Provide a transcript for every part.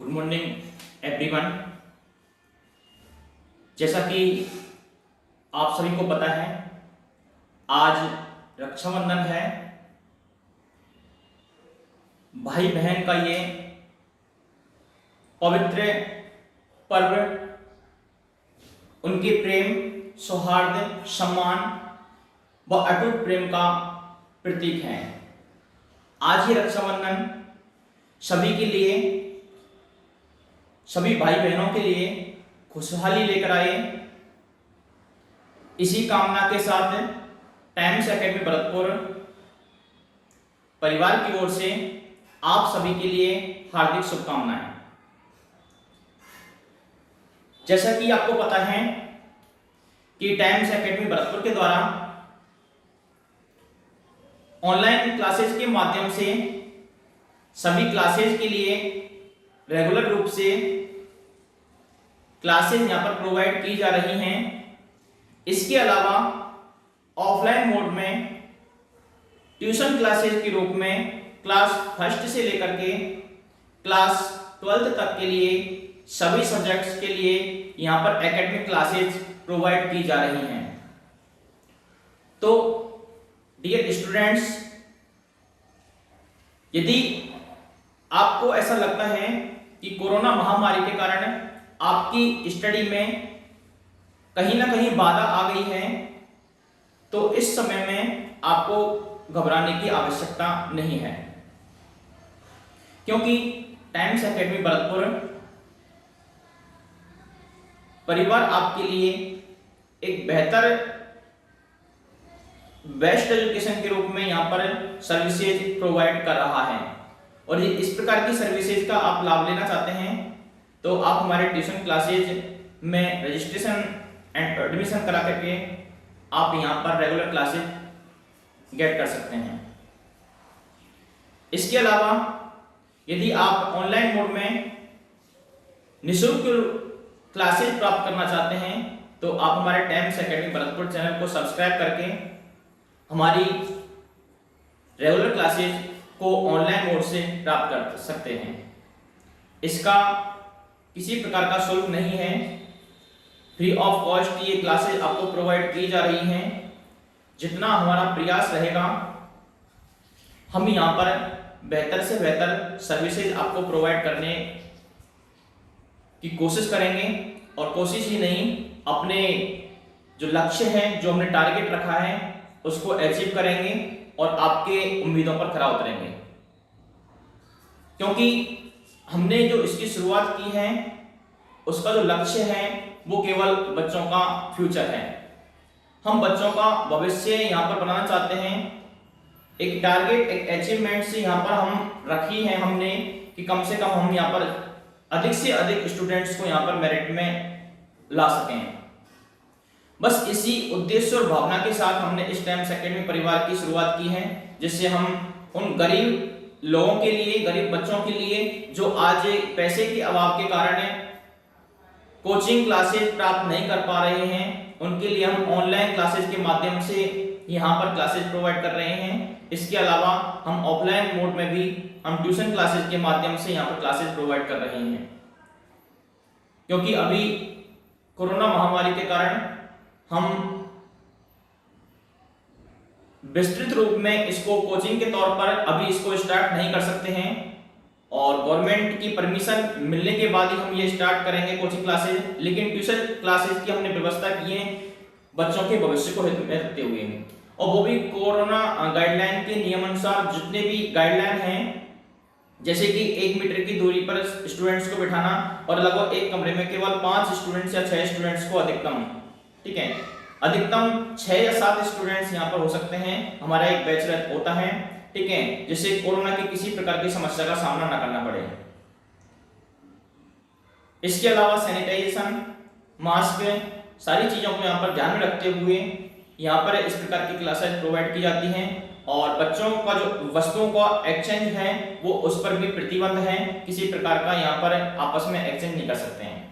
Good morning everyone. जैसा कि आप सभी को पता है, आज रक्षाबंधन है। भाई बहन का ये पवित्र पर्व उनके प्रेम, सौहार्द, सम्मान व अटूट प्रेम का प्रतीक है। आज ही रक्षाबंधन सभी के लिए, सभी भाई बहनों के लिए खुशहाली लेकर आए। इसी कामना के साथ टाइम्स एकेडमी भरतपुर परिवार की ओर से आप सभी के लिए हार्दिक शुभकामनाएं। जैसा कि आपको पता है कि टाइम्स एकेडमी भरतपुर के द्वारा ऑनलाइन क्लासेस के माध्यम से सभी क्लासेस के लिए रेगुलर रूप से क्लासेस यहां पर प्रोवाइड की जा रही हैं। इसके अलावा ऑफलाइन मोड में ट्यूशन क्लासेस के रूप में क्लास फर्स्ट से लेकर के क्लास 12th तक के लिए सभी सब्जेक्ट्स के लिए यहां पर एकेडमिक क्लासेस प्रोवाइड की जा रही हैं। तो डियर स्टूडेंट्स, यदि आपको ऐसा लगता है कि कोरोना महामारी के कारण आपकी स्टडी में कहीं ना कहीं बाधा आ गई है, तो इस समय में आपको घबराने की आवश्यकता नहीं है, क्योंकि टाइम्स एकेडमी भरतपुर परिवार आपके लिए एक बेहतर बेस्ट एजुकेशन के रूप में यहाँ पर सर्विसेज प्रोवाइड कर रहा है। और इस प्रकार की सर्विसेज का आप लाभ लेना चाहते हैं तो आप हमारे ट्यूशन क्लासेज में रजिस्ट्रेशन एंड एडमिशन करा करके आप यहाँ पर रेगुलर क्लासेज गेट कर सकते हैं। इसके अलावा यदि आप ऑनलाइन मोड में निःशुल्क क्लासेज प्राप्त करना चाहते हैं तो आप हमारे टाइम्स एकेडमी भरतपुर चैनल को सब्सक्राइब करके हमारी रेगुलर क्लासेज को ऑनलाइन मोड से प्राप्त कर सकते हैं। इसका किसी प्रकार का शुल्क नहीं है, फ्री ऑफ कॉस्ट ये क्लासेज आपको प्रोवाइड की जा रही हैं। जितना हमारा प्रयास रहेगा, हम यहाँ पर बेहतर से बेहतर सर्विसेज आपको प्रोवाइड करने की कोशिश करेंगे। और कोशिश ही नहीं, अपने जो लक्ष्य है, जो हमने टारगेट रखा है, उसको अचीव करेंगे और आपके उम्मीदों पर खरा उतरेंगे। क्योंकि हमने जो इसकी शुरुआत की है, उसका जो लक्ष्य है वो केवल बच्चों का फ्यूचर है। हम बच्चों का भविष्य यहाँ पर बनाना चाहते हैं। एक टारगेट, एक अचीवमेंट से यहाँ पर हम रखी है हमने कि कम से कम हम यहाँ पर अधिक से अधिक स्टूडेंट्स को यहाँ पर मेरिट में ला सकें। बस इसी उद्देश्य और भावना के साथ हमने इस टाइम्स एकेडमी परिवार की शुरुआत की है, जिससे हम उन गरीब लोगों के लिए, गरीब बच्चों के लिए जो आज पैसे के अभाव के कारण कोचिंग क्लासेस प्राप्त नहीं कर पा रहे हैं, उनके लिए हम ऑनलाइन क्लासेस के माध्यम से यहाँ पर क्लासेस प्रोवाइड कर रहे हैं। इसके अलावा हम ऑफलाइन मोड में भी हम ट्यूशन क्लासेस के माध्यम से यहाँ पर क्लासेस प्रोवाइड कर रहे हैं। क्योंकि अभी कोरोना महामारी के कारण हम विस्तृत रूप में इसको कोचिंग के तौर पर अभी इसको स्टार्ट नहीं कर सकते हैं, और गवर्नमेंट की परमिशन मिलने के बाद ही हम ये स्टार्ट करेंगे कोचिंग क्लासेस। लेकिन ट्यूशन क्लासेस की हमने व्यवस्था की है बच्चों के भविष्य को रखते हुए, और वो भी कोरोना गाइडलाइन के नियमानुसार। जितने भी गाइडलाइन हैं, जैसे कि 1 मीटर की दूरी पर स्टूडेंट्स को बिठाना और लगभग एक कमरे में केवल 5 स्टूडेंट्स या 6 स्टूडेंट्स को अधिकतम, ठीक है, अधिकतम 6 या 7 स्टूडेंट्स यहाँ पर हो सकते हैं। हमारा एक बैच होता है, ठीक है, जिससे कोरोना की किसी प्रकार की समस्या का सामना न करना पड़े। इसके अलावा सैनिटाइजेशन, मास्क, सारी चीजों को यहाँ पर ध्यान में रखते हुए यहाँ पर इस प्रकार की क्लासेस प्रोवाइड की जाती हैं। और बच्चों का जो वस्तुओं का एक्सचेंज है वो उस पर भी प्रतिबंध है, किसी प्रकार का यहाँ पर आपस में एक्सचेंज नहीं कर सकते हैं।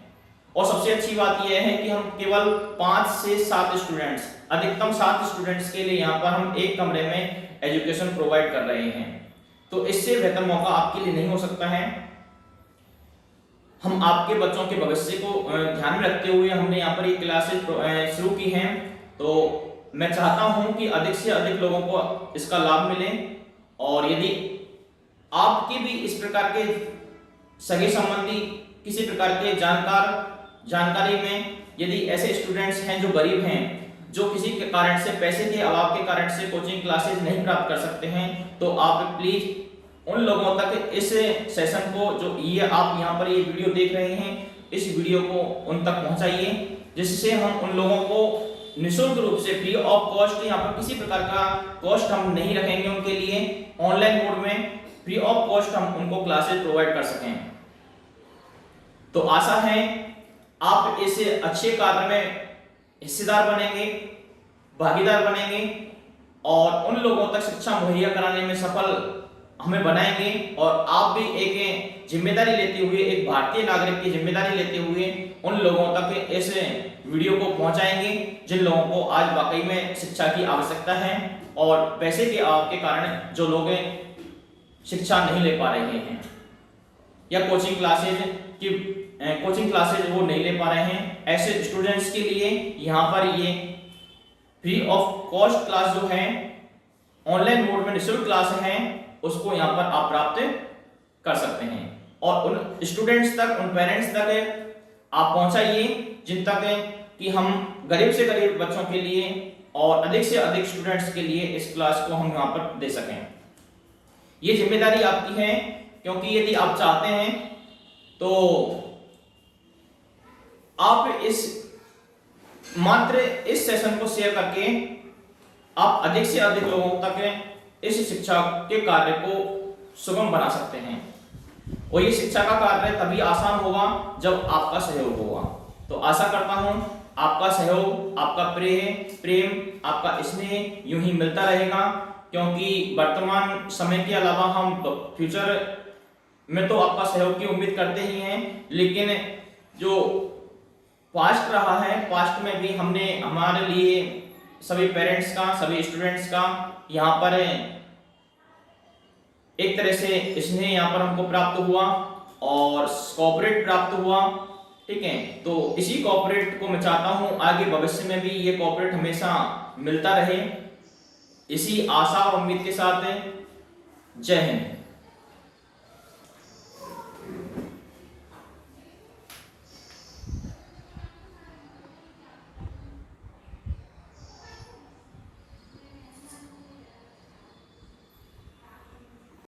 और सबसे अच्छी बात यह है कि हम केवल 5 से 7 स्टूडेंट्स, अधिकतम 7 स्टूडेंट्स के लिए यहाँ पर हम एक कमरे में एजुकेशन प्रोवाइड कर रहे हैं। तो इससे बेहतर मौका आपके लिए नहीं हो सकता है। हम आपके बच्चों के भविष्य को ध्यान में रखते हुए हमने यहाँ पर ये क्लासेस शुरू की हैं। तो मैं चाहता हूँ कि अधिक से अधिक लोगों को इसका लाभ मिले, और यदि आपके भी इस प्रकार के सगे संबंधी किसी प्रकार के जानकारी में यदि ऐसे स्टूडेंट्स हैं जो गरीब हैं, जो किसी के कारण से, पैसे के अभाव के कारण से कोचिंग क्लासेस नहीं प्राप्त कर सकते हैं, तो आप प्लीज उन लोगों तक इस सेशन को, जो ये आप यहाँ पर ये वीडियो देख रहे हैं, इस वीडियो को उन तक पहुंचाइए, जिससे हम उन लोगों को निःशुल्क रूप से, फ्री ऑफ कॉस्ट, यहाँ पर किसी प्रकार का कॉस्ट हम नहीं रखेंगे उनके लिए, ऑनलाइन मोड में फ्री ऑफ कॉस्ट हम उनको क्लासेस प्रोवाइड कर सकें। तो आशा है आप इस अच्छे कार्य में हिस्सेदार बनेंगे, भागीदार बनेंगे, और उन लोगों तक शिक्षा मुहैया कराने में सफल हमें बनाएंगे, और आप भी एक जिम्मेदारी लेते हुए, एक भारतीय नागरिक की जिम्मेदारी लेते हुए उन लोगों तक इस वीडियो को पहुंचाएंगे जिन लोगों को आज वाकई में शिक्षा की आवश्यकता है, और पैसे के अभाव के कारण जो लोग शिक्षा नहीं ले पा रहे हैं, या कोचिंग क्लासेज वो नहीं ले पा रहे हैं, ऐसे स्टूडेंट्स के लिए यहाँ पर ये फ्री ऑफ कॉस्ट क्लास जो है, ऑनलाइन मोड में निःशुल्क क्लास है, उसको यहाँ पर आप प्राप्त कर सकते हैं। और उन स्टूडेंट्स तक, उन पेरेंट्स तक आप पहुंचाइए जिन तक कि हम गरीब से गरीब बच्चों के लिए और अधिक से अधिक स्टूडेंट्स के लिए इस क्लास को हम यहाँ पर दे सकें। ये जिम्मेदारी आपकी है, क्योंकि यदि आप चाहते हैं तो आप मात्र इस सेशन को शेयर करके आप अधिक से अधिक लोगों तक इस शिक्षा के कार्य को सुगम बना सकते हैं, और ये शिक्षा का कार्य तभी आसान होगा जब आपका सहयोग होगा। तो आशा करता हूं आपका सहयोग, आपका प्रेम, आपका स्नेह यूं ही मिलता रहेगा, क्योंकि वर्तमान समय के अलावा हम फ्यूचर में तो आपका सहयोग की उम्मीद करते ही हैं, लेकिन जो पास्ट रहा है, पास्ट में भी हमने हमारे लिए सभी पेरेंट्स का, सभी स्टूडेंट्स का यहाँ पर एक तरह से स्नेह यहाँ पर हमको प्राप्त हुआ और कोऑपरेट प्राप्त हुआ, ठीक है। तो इसी कोऑपरेट को मैं चाहता हूँ आगे भविष्य में भी ये कोऑपरेट हमेशा मिलता रहे। इसी आशा और उम्मीद के साथ जय हिंद।